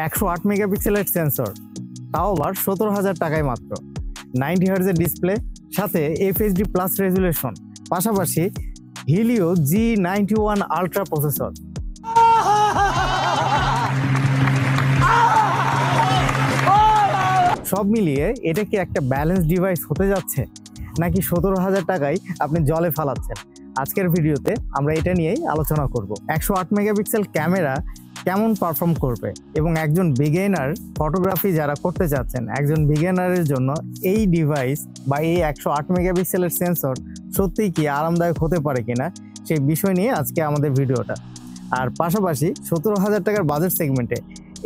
108 মেগাপিক্সেলের সেন্সর, তাও আবার 17,000 টাকায় মাত্র। 90 হার্জের ডিসপ্লে, সাথে FHD প্লাস রেজুলেশন, পাশাপাশি হিলিও G91 আলট্রা প্রসেসর। সব মিলিয়ে এটা কি একটা ব্যালেন্স ডিভাইস হতে যাচ্ছে, নাকি 17,000 টাকায় আপনি জলে ফালাচ্ছেন? আজকের ভিডিওতে আমরা এটা নিয়েই আলোচনা করব। 108 মেগাপিক্সেল ক্যামেরা কেমন পারফর্ম করবে এবং একজন বিগিনার ফটোগ্রাফি যারা করতে চাচ্ছেন, একজন বিগিনারের জন্য এই ডিভাইস বা এই 108 মেগাপিক্সেলের সেন্সর সত্যিই কি আরামদায়ক হতে পারে কিনা, সেই বিষয় নিয়ে আজকে আমাদের ভিডিওটা। আর পাশাপাশি 17,000 টাকার বাজেট সেগমেন্টে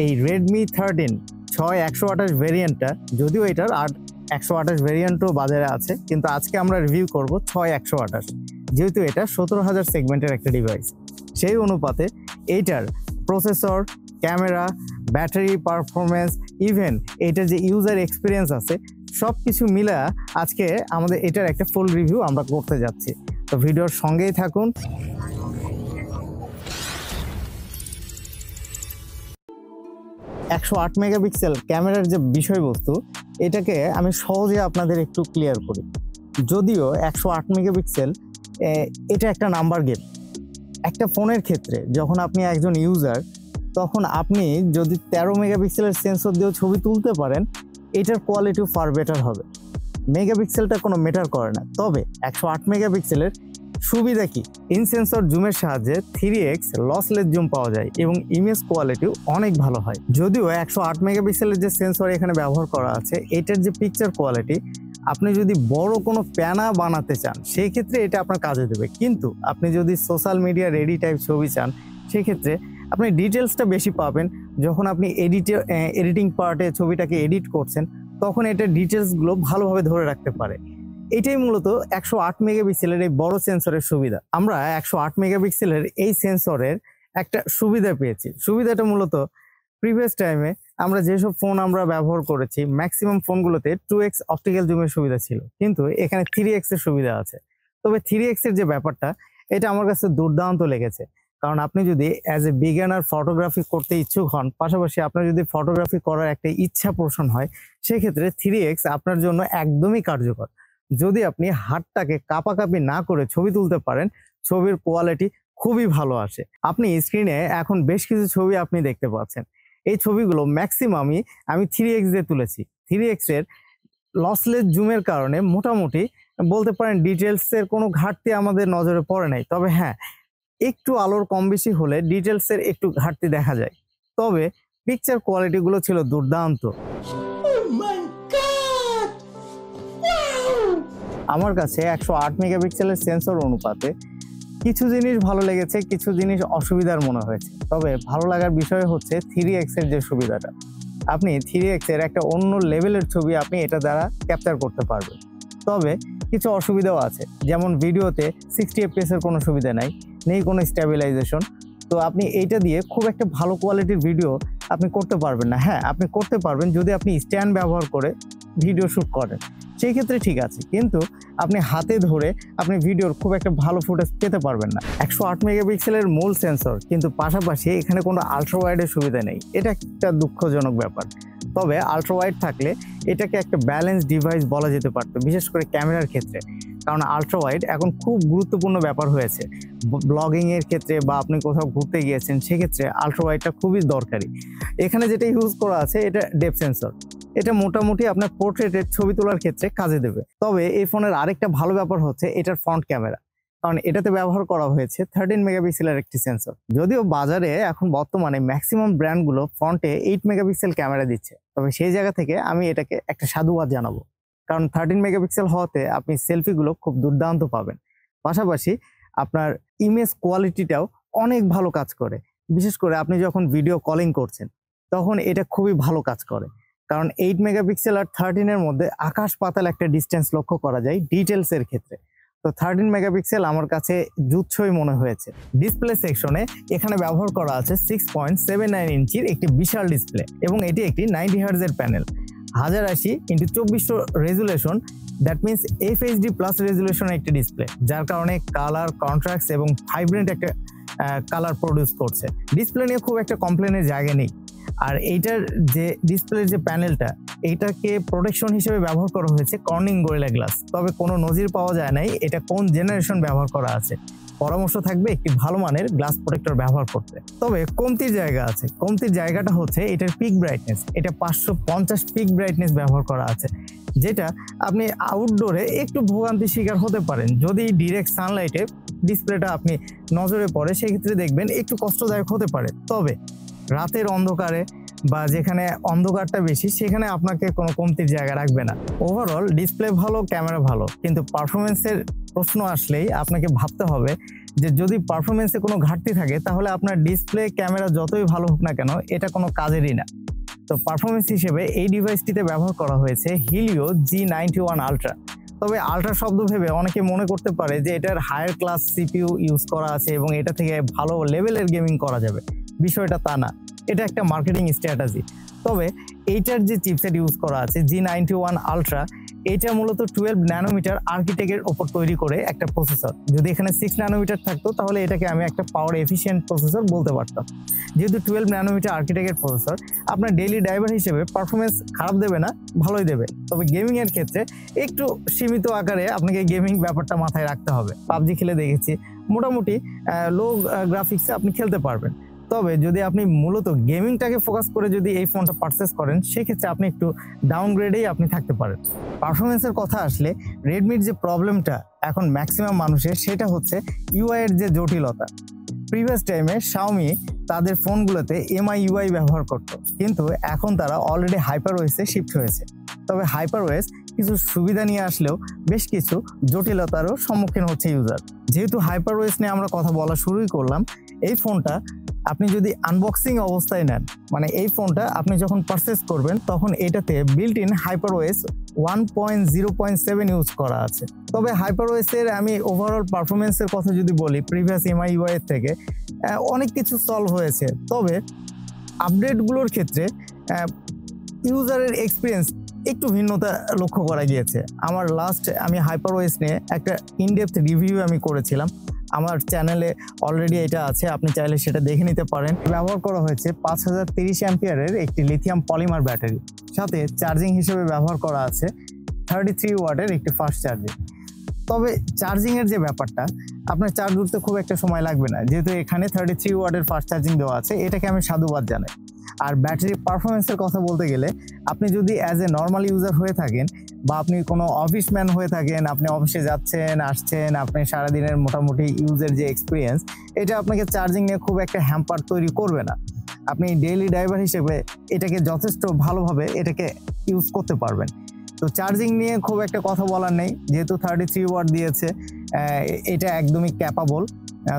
এই রেডমি 13 6/128 ভেরিয়েন্টটা, যদিও এটার 128 ভেরিয়েন্টও বাজারে আছে, কিন্তু আজকে আমরা রিভিউ করব 6/128, যেহেতু এটা 17,000 সেগমেন্টের একটা ডিভাইস। সেই অনুপাতে এইটার processor, camera, battery performance, even এটার যে ইউজার এক্সপিরিয়েন্স আছে, সব কিছু মিলে আজকে আমাদের এটার একটা ফুল রিভিউ আমরা করতে যাচ্ছি। তো ভিডিওর সঙ্গেই থাকুন। 108 মেগাপিক্সেল ক্যামেরার যে বিষয়বস্তু, এটাকে আমি সহজে আপনাদের একটু ক্লিয়ার করি। যদিও 108 মেগাপিক্সেল এটা একটা নাম্বার গেম। একটা ফোনের ক্ষেত্রে যখন আপনি একজন ইউজার, তখন আপনি যদি 13 মেগাপিক্সেলের সেন্সর দিয়েও ছবি তুলতে পারেন, এটার কোয়ালিটিও ফার বেটার হবে। মেগাপিক্সেলটা কোনো ম্যাটার করে না। তবে 108 মেগাপিক্সেলের সুবিধা কি? ইন সেন্সর জুমের সাহায্যে 3x লসলেস জুম পাওয়া যায় এবং ইমেজ কোয়ালিটিও অনেক ভালো হয়। যদিও 108 মেগাপিক্সেলের যে সেন্সর এখানে ব্যবহার করা আছে, এটার যে পিকচার কোয়ালিটি, আপনি যদি বড় কোনো প্যানা বানাতে চান সেই ক্ষেত্রে এটা আপনার কাজে দেবে। কিন্তু আপনি যদি সোশ্যাল মিডিয়া রেডি টাইপ ছবি চান, সেক্ষেত্রে আপনি ডিটেলসটা বেশি পাবেন। যখন আপনি এডিটিং পার্টে ছবিটাকে এডিট করছেন, তখন এটার ডিটেলসগুলো ভালোভাবে ধরে রাখতে পারে। এটাই মূলত 108 মেগাপিক্সেলের এই বড় সেন্সরের সুবিধা। আমরা 108 মেগাপিক্সেলের এই সেন্সরের একটা সুবিধা পেয়েছি। সুবিধাটা মূলত প্রিভিয়াস টাইমে আমরা যেসব ফোন আমরা ব্যবহার করেছি, ম্যাক্সিমাম ফোনগুলোতে 2x অপটিক্যাল জুমের সুবিধা ছিল, কিন্তু এখানে 3x এর সুবিধা আছে। তবে 3x এর যে ব্যাপারটা, এটা আমার কাছে দুর্দান্ত লেগেছে। কারণ আপনি যদি অ্যাজ এ বিগিনার ফটোগ্রাফি করতে ইচ্ছুক হন, পাশাপাশি আপনার যদি ফটোগ্রাফি করার একটা ইচ্ছা পোষণ হয়, সেক্ষেত্রে 3x আপনার জন্য একদমই কার্যকর। যদি আপনি হাতটাকে কাঁপাকাঁপি না করে ছবি তুলতে পারেন, ছবির কোয়ালিটি খুবই ভালো আসে। আপনি স্ক্রিনে এখন বেশ কিছু ছবি আপনি দেখতে পাচ্ছেন। এই ছবিগুলো ম্যাক্সিমামই আমি 3x দিয়ে তুলেছি। 3x এর লসলেস জুমের কারণে মোটামুটি বলতে পারেন ডিটেলসের কোনো ঘাটতি আমাদের নজরে পড়ে নাই। তবে হ্যাঁ, একটু আলোর কম বেশি হলে ডিটেলসের একটু ঘাটতি দেখা যায়। তবে পিকচার কোয়ালিটিগুলো ছিল দুর্দান্ত। আমার কাছে 108 মেগাপিক্সেলের সেন্সর অনুপাতে কিছু জিনিস ভালো লেগেছে, কিছু জিনিস অসুবিধার মনে হয়েছে। তবে ভালো লাগার বিষয় হচ্ছে 3x এর যে সুবিধাটা, আপনি 3x এর একটা অন্য লেভেলের ছবি আপনি এটা দ্বারা ক্যাপচার করতে পারবেন। তবে কিছু অসুবিধাও আছে, যেমন ভিডিওতে 60 fps এর কোনো সুবিধা নেই কোনো স্ট্যাবিলাইজেশন। তো আপনি এইটা দিয়ে খুব একটা ভালো কোয়ালিটির ভিডিও আপনি করতে পারবেন না। হ্যাঁ, আপনি করতে পারবেন যদি আপনি স্ট্যান্ড ব্যবহার করে ভিডিও শ্যুট করেন, সেই ক্ষেত্রে ঠিক আছে, কিন্তু আপনি হাতে ধরে আপনি ভিডিওর খুব একটা ভালো ফুটেজ পেতে পারবেন না। 108 মেগাপিক্সেলের মূল সেন্সর, কিন্তু পাশাপাশি এখানে কোনো আলট্রা ওয়াইডের সুবিধা নেই। এটা একটা দুঃখজনক ব্যাপার। তবে আলট্রা ওয়াইড থাকলে এটাকে একটা ব্যালেন্স ডিভাইস বলা যেতে পারত, বিশেষ করে ক্যামেরার ক্ষেত্রে। কারণ আলট্রা ওয়াইড এখন খুব গুরুত্বপূর্ণ ব্যাপার হয়েছে ব্লগিংয়ের ক্ষেত্রে, বা আপনি কোথাও ঘুরতে গিয়েছেন, সেক্ষেত্রে আলট্রা ওয়াইডটা খুবই দরকারি। এখানে যেটা ইউজ করা আছে, এটা ডেপথ সেন্সর। এটা মোটামুটি আপনার পোর্ট্রেটের ছবি তোলার ক্ষেত্রে কাজে দেবে। তবে এই ফোনের আরেকটা ভালো ব্যাপার হচ্ছে এটার ফ্রন্ট ক্যামেরা, কারণ এটাতে ব্যবহার করা হয়েছে 13 মেগাপিক্সেলের একটি সেন্সর। যদিও বাজারে এখন বর্তমানে ম্যাক্সিমাম ব্র্যান্ডগুলো ফ্রন্টে 8 মেগাপিক্সেল ক্যামেরা দিচ্ছে, তবে সেই জায়গা থেকে আমি এটাকে একটা সাধুবাদ জানাবো। কারণ 13 মেগাপিক্সেল হওয়াতে আপনি সেলফিগুলো খুব দুর্দান্ত পাবেন। পাশাপাশি আপনার ইমেজ কোয়ালিটিটাও অনেক ভালো কাজ করে। বিশেষ করে আপনি যখন ভিডিও কলিং করছেন, তখন এটা খুবই ভালো কাজ করে। কারণ 8 মেগাপিক্সেল আর 13 এর মধ্যে আকাশ পাতাল একটা ডিস্টেন্স লক্ষ্য করা যায় ডিটেলসের ক্ষেত্রে। তো 13 মেগাপিক্সেল আমার কাছে জুৎসই মনে হয়েছে। ডিসপ্লে সেকশনে এখানে ব্যবহার করা আছে 6.79 ইঞ্চির একটি বিশাল ডিসপ্লে, এবং এটি একটি 90 হার্জের panel, 1080x2400 resolution, that means FHD plus রেজুলেশনের একটি ডিসপ্লে, যার কারণে কালার, কন্ট্রাস্ট এবং ভাইব্রেন্ট একটা কালার প্রডিউস করছে। ডিসপ্লে নিয়ে খুব একটা কমপ্লেনের জায়গা নেই। আর এইটার যে ডিসপ্লের যে প্যানেলটা, এইটাকে প্রোটেকশন হিসেবে ব্যবহার করা হয়েছে কর্নিং গরিলা গ্লাস। তবে কোনো নজির পাওয়া যায় নাই এটা কোন জেনারেশন ব্যবহার করা আছে। পরামর্শ থাকবে একটি ভালো মানের গ্লাস প্রোটেক্টর ব্যবহার করতে। তবে কমতির জায়গা আছে। কমতির জায়গাটা হচ্ছে এটার পিক ব্রাইটনেস। এটা 550 পিক ব্রাইটনেস ব্যবহার করা আছে, যেটা আপনি আউটডোরে একটু ভোগান্তির শিকার হতে পারেন। যদি ডিরেক্ট সানলাইটে ডিসপ্লেটা আপনি নজরে পড়ে, সেক্ষেত্রে দেখবেন একটু কষ্টদায়ক হতে পারে। তবে রাতের অন্ধকারে বা যেখানে অন্ধকারটা বেশি, সেখানে আপনাকে কোনো কমতির জায়গা রাখবে না। ওভারঅল ডিসপ্লে ভালো, ক্যামেরা ভালো, কিন্তু পারফরমেন্সের প্রশ্ন আসলেই আপনাকে ভাবতে হবে যে যদি পারফরমেন্সে কোনো ঘাটতি থাকে, তাহলে আপনার ডিসপ্লে ক্যামেরা যতই ভালো হোক না কেন, এটা কোনো কাজেরই না। তো পারফরমেন্স হিসেবে এই ডিভাইসটিতে ব্যবহার করা হয়েছে হিলিও G91 আলট্রা। তবে আলট্রা শব্দ ভেবে অনেকে মনে করতে পারে যে এটার হায়ার ক্লাস সিপিইউ ইউজ করা আছে এবং এটা থেকে ভালো লেভেলের গেমিং করা যাবে। বিষয়টা তা না, এটা একটা মার্কেটিং স্ট্র্যাটেজি। তবে এইটার যে চিপসেট ইউজ করা আছে G91 আলট্রা, এটা মূলত 12 ন্যানোমিটার আর্কিটেক্টের ওপর তৈরি করে একটা প্রসেসর। যদি এখানে 6 ন্যানোমিটার থাকতো, তাহলে এটাকে আমি একটা পাওয়ার এফিশিয়েন্ট প্রসেসর বলতে পারতাম। যেহেতু 12 ন্যানোমিটার আর্কিটেক্টের প্রসেসর, আপনার ডেইলি ড্রাইভার হিসেবে পারফরমেন্স খারাপ দেবে না, ভালোই দেবে। তবে গেমিংয়ের ক্ষেত্রে একটু সীমিত আকারে আপনাকে গেমিং ব্যাপারটা মাথায় রাখতে হবে। পাবজি খেলে দেখেছি মোটামুটি লো গ্রাফিক্সে আপনি খেলতে পারবেন। তবে যদি আপনি মূলত গেমিংটাকে ফোকাস করে যদি এই ফোনটা পারচেস করেন, সেক্ষেত্রে আপনি একটু ডাউনগ্রেডেই আপনি থাকতে পারেন। পারফরমেন্সের কথা আসলে রেডমির যে প্রবলেমটা এখন ম্যাক্সিমাম মানুষের, সেটা হচ্ছে ইউআই এর যে জটিলতা। প্রিভিয়াস টাইমে শাওমি তাদের ফোনগুলোতে এমআই ইউআই ব্যবহার করত, কিন্তু এখন তারা অলরেডি হাইপারওয়েসে শিফট হয়েছে। তবে হাইপারওয়েস কিছু সুবিধা নিয়ে আসলেও বেশ কিছু জটিলতারও সম্মুখীন হচ্ছে ইউজার। যেহেতু হাইপারওয়েস নিয়ে আমরা কথা বলা শুরুই করলাম, এই ফোনটা আপনি যদি আনবক্সিং অবস্থায় নেন, মানে এই ফোনটা আপনি যখন পারচেস করবেন, তখন এটাতে বিল্ট ইন হাইপারওয়েস 1.0.7 ইউজ করা আছে। তবে হাইপারওয়েসের আমি ওভারঅল পারফরমেন্সের কথা যদি বলি, প্রিভিয়াস এমআই ইউআই এর থেকে অনেক কিছু সলভ হয়েছে। তবে আপডেটগুলোর ক্ষেত্রে ইউজারের এক্সপিরিয়েন্স একটু ভিন্নতা লক্ষ্য করা গিয়েছে। আমার আমি হাইপারওয়েস নিয়ে একটা ইনডেপথ রিভিউ আমি করেছিলাম, আমার চ্যানেলে অলরেডি এটা আছে, আপনি চাইলে সেটা দেখে নিতে পারেন। ব্যবহার করা হয়েছে 5030 অ্যাম্পিয়ারের একটি লিথিয়াম পলিমার ব্যাটারি, সাথে চার্জিং হিসেবে ব্যবহার করা আছে 33 ওয়াটের একটি ফাস্ট চার্জিং। তবে চার্জিংয়ের যে ব্যাপারটা, আপনার চার্জ করতে খুব একটা সময় লাগবে না, যেহেতু এখানে 33 ওয়াটের ফাস্ট চার্জিং দেওয়া আছে, এটাকে আমি সাধুবাদ জানাই। আর ব্যাটারি পারফরমেন্সের কথা বলতে গেলে, আপনি যদি অ্যাজ এ নর্মাল ইউজার হয়ে থাকেন বা আপনি কোনো অফিসম্যান হয়ে থাকেন, আপনি অফিসে যাচ্ছেন আসছেন, আপনি সারাদিনের মোটামুটি ইউজের যে এক্সপিরিয়েন্স, এটা আপনাকে চার্জিং নিয়ে খুব একটা হ্যাম্পার তৈরি করবে না। আপনি ডেইলি ড্রাইভার হিসেবে এটাকে যথেষ্ট ভালোভাবে এটাকে ইউজ করতে পারবেন। তো চার্জিং নিয়ে খুব একটা কথা বলার নেই, যেহেতু 33 ওয়াট দিয়েছে, এটা একদমই ক্যাপাবল।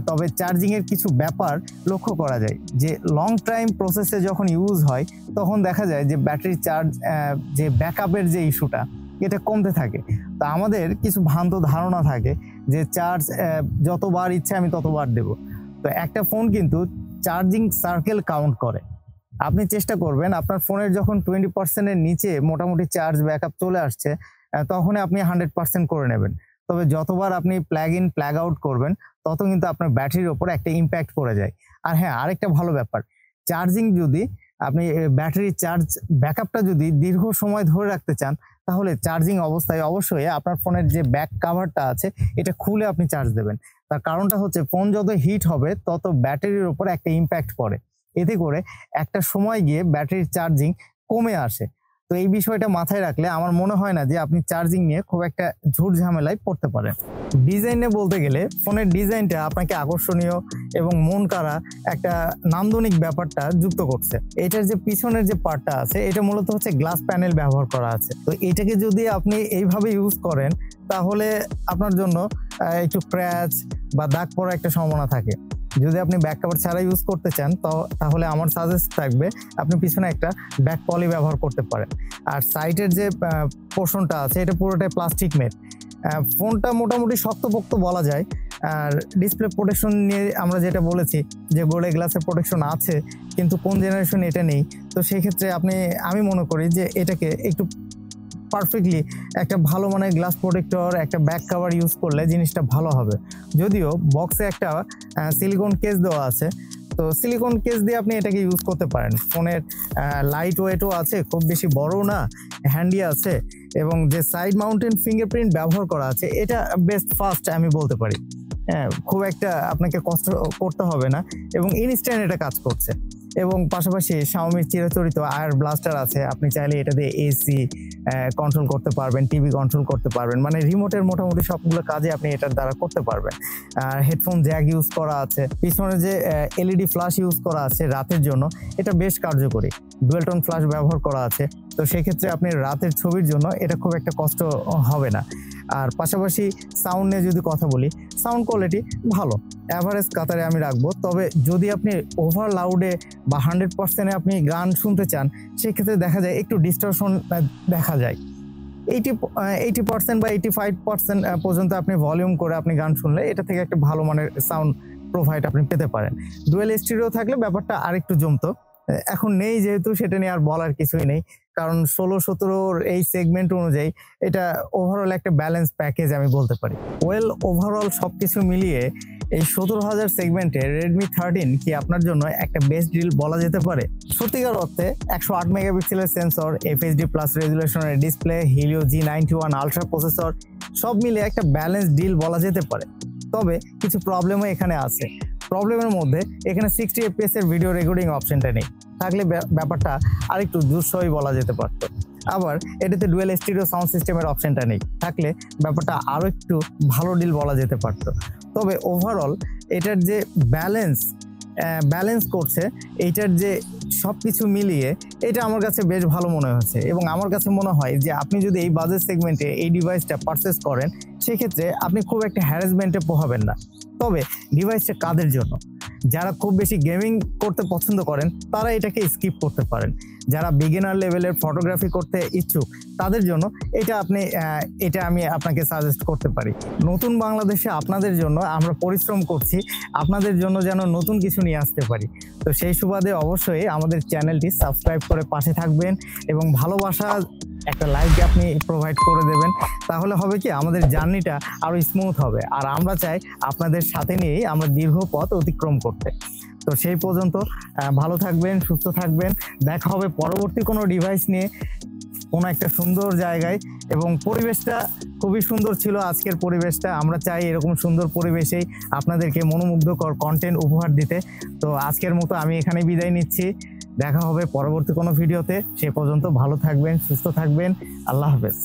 তবে চার্জিংয়ের কিছু ব্যাপার লক্ষ্য করা যায় যে লং টাইম প্রসেসে যখন ইউজ হয়, তখন দেখা যায় যে ব্যাটারি চার্জ যে ব্যাকআপের যে ইস্যুটা, এটা কমতে থাকে। তো আমাদের কিছু ভ্রান্ত ধারণা থাকে যে চার্জ যতবার ইচ্ছে আমি ততবার দেব। তো একটা ফোন কিন্তু চার্জিং সার্কেল কাউন্ট করে। আপনি চেষ্টা করবেন আপনার ফোনের যখন 20%-এর নিচে মোটামুটি চার্জ ব্যাকআপ চলে আসছে, তখনই আপনি 100% করে নেবেন। তবে যতবার আপনি প্লাগ ইন প্লাগ আউট করবেন, তত কিন্তু আপনার ব্যাটারির ওপর একটা ইম্প্যাক্ট পড়ে যায়। আর হ্যাঁ, আরেকটা ভালো ব্যাপার, চার্জিং যদি আপনি ব্যাটারি চার্জ ব্যাকআপটা যদি দীর্ঘ সময় ধরে রাখতে চান, তাহলে চার্জিং অবস্থায় অবশ্যই আপনার ফোনের যে ব্যাক কাভারটা আছে, এটা খুলে আপনি চার্জ দেবেন। তার কারণটা হচ্ছে ফোন যত হিট হবে, তত ব্যাটারির ওপর একটা ইম্প্যাক্ট পড়ে। এতে করে একটা সময় গিয়ে ব্যাটারির চার্জিং কমে আসে। তো এই বিষয়টা মাথায় রাখলে আমার মনে হয় না যে আপনি চার্জিং নিয়ে খুব একটা ঝুট ঝামেলায় পড়তে পারেন। ডিজাইনে বলতে গেলে, ফোনের ডিজাইনটা আপনাকে আকর্ষণীয় এবং মন কাড়া একটা নান্দনিক ব্যাপারটা যুক্ত করছে। এটার যে পিছনের যে পার্টটা আছে, এটা মূলত হচ্ছে গ্লাস প্যানেল ব্যবহার করা আছে। তো এটাকে যদি আপনি এইভাবে ইউজ করেন, তাহলে আপনার জন্য একটু ক্র্যাচ বা দাগ পড়ার একটা সম্ভাবনা থাকে। যদি আপনি ব্যাক কভার ছাড়া ইউজ করতে চান, তাহলে আমার সাজেস্ট থাকবে আপনি পিছনে একটা ব্যাক পলি ব্যবহার করতে পারেন। আর সাইডের যে পোর্শনটা আছে, এটা পুরোটাই প্লাস্টিক মেড। ফোনটা মোটামুটি শক্তপোক্ত বলা যায়। আর ডিসপ্লে প্রোটেকশন নিয়ে আমরা যেটা বলেছি যে গোল্ডে গ্লাসের প্রোটেকশন আছে, কিন্তু কোন জেনারেশন এটা নেই। তো সেই ক্ষেত্রে আমি মনে করি যে এটাকে একটু পারফেক্টলি একটা ভালো মানের গ্লাস প্রোটেক্টর, একটা ব্যাক কভার ইউজ করলে জিনিসটা ভালো হবে। যদিও বক্সে একটা সিলিকন কেস দেওয়া আছে, তো সিলিকন কেস দিয়ে আপনি এটাকে ইউজ করতে পারেন। ফোনের লাইট ওয়েটও আছে, খুব বেশি বড়ও না, হ্যান্ডি আছে, এবং যে সাইড মাউন্টেন ফিঙ্গারপ্রিন্ট ব্যবহার করা আছে এটা বেস্ট ফাস্ট আমি বলতে পারি। হ্যাঁ, খুব একটা আপনাকে কষ্ট করতে হবে না এবং ইনস্ট্যান্ট এটা কাজ করছে। এবং পাশাপাশি Xiaomi চিরাচরিত আয়ার ব্লাস্টার আছে, আপনি চাইলে এটা দিয়ে এসি কন্ট্রোল করতে পারবেন, টিভি কন্ট্রোল করতে পারবেন, মানে রিমোটের মোটামুটি সবগুলো কাজে আপনি এটার দ্বারা করতে পারবেন। আর হেডফোন জ্যাক ইউজ করা আছে, পিছনে যে এলইডি ফ্ল্যাশ ইউজ করা আছে রাতের জন্য, এটা বেশ কার্যকরী। ডুয়েল টোন ফ্ল্যাশ ব্যবহার করা আছে, তো সেক্ষেত্রে আপনি রাতের ছবির জন্য এটা খুব একটা কষ্ট হবে না। আর পাশাপাশি সাউন্ড নিয়ে যদি কথা বলি, সাউন্ড কোয়ালিটি ভালো, অ্যাভারেজ কাতারে আমি রাখবো। তবে যদি আপনি ওভার লাউডে বা 100%-এ আপনি গান শুনতে চান, সেক্ষেত্রে দেখা যায় একটু ডিস্টরশন দেখা যায়। 80% বা 85% পর্যন্ত আপনি ভলিউম করে আপনি গান শুনলে এটা থেকে একটা ভালো মানের সাউন্ড প্রোভাইড আপনি পেতে পারেন। ডুয়েল স্টিরিও থাকলে ব্যাপারটা আরেকটু জমতো, এখন নেই যেহেতু সেটা নিয়ে আর বলার কিছুই নেই, কারণ 16-17 এই সেগমেন্ট অনুযায়ী এটা ওভারঅল একটা ব্যালেন্স প্যাকেজ আমি বলতে পারি। ওভারঅল সবকিছু মিলিয়ে এই 17,000 সেগমেন্টে Redmi 13 কি আপনার জন্য একটা বেস্ট ডিল বলা যেতে পারে? সত্যিকার অর্থে 108 মেগাপিক্সেলের সেন্সর, FHD প্লাস রেজুলেশনের display, Helio G91 ultra processor, সব মিলিয়ে একটা ব্যালেন্স ডিল বলা যেতে পারে। তবে কিছু প্রবলেমও এখানে আছে। প্রবলেমের মধ্যে এখানে 60 FPS এর ভিডিও রেকর্ডিং অপশনটা নেই, থাকলে ব্যাপারটা আরেকটু দুঃসহই বলা যেতে পারতো। আবার এটাতে ডুয়েল স্টিরিও সাউন্ড সিস্টেমের অপশনটা নেই, থাকলে ব্যাপারটা আরও একটু ভালো ডিল বলা যেতে পারতো। তবে ওভারঅল এটার যে ব্যালেন্স করছে, এইটার যে সব কিছু মিলিয়ে এটা আমার কাছে বেশ ভালো মনে হচ্ছে। এবং আমার কাছে মনে হয় যে আপনি যদি এই বাজেট সেগমেন্টে এই ডিভাইসটা পারচেস করেন, সেক্ষেত্রে আপনি খুব একটা হ্যারাসমেন্টে পোহাবেন না। তবে ডিভাইসটা কাদের জন্য? যারা খুব বেশি গেমিং করতে পছন্দ করেন তারা এটাকে স্কিপ করতে পারেন। যারা বিগিনার লেভেলের ফটোগ্রাফি করতে ইচ্ছুক তাদের জন্য এটা আমি আপনাকে সাজেস্ট করতে পারি। নতুন বাংলাদেশে আপনাদের জন্য আমরা পরিশ্রম করছি, আপনাদের জন্য যেন নতুন কিছু নিয়ে আসতে পারি। তো সেই সুবাদে অবশ্যই আমাদের চ্যানেলটি সাবস্ক্রাইব করে পাশে থাকবেন এবং ভালোবাসা একটা লাইক আপনি প্রোভাইড করে দেবেন। তাহলে হবে কি, আমাদের জার্নিটা আরো স্মুথ হবে। আর আমরা চাই আপনাদের সাথে নিয়েই আমরা দীর্ঘ পথ অতিক্রম করতে। তো সেই পর্যন্ত ভালো থাকবেন, সুস্থ থাকবেন। দেখা হবে পরবর্তী কোনো ডিভাইস নিয়ে কোনো একটা সুন্দর জায়গায়। এবং পরিবেশটা খুবই সুন্দর ছিল আজকের পরিবেশটা। আমরা চাই এরকম সুন্দর পরিবেশেই আপনাদেরকে মনোমুগ্ধকর কন্টেন্ট উপহার দিতে। তো আজকের মতো আমি এখানে বিদায় নিচ্ছি। দেখা হবে পরবর্তী কোনো ভিডিওতে। সে পর্যন্ত ভালো থাকবেন, সুস্থ থাকবেন। আল্লাহ হাফেজ।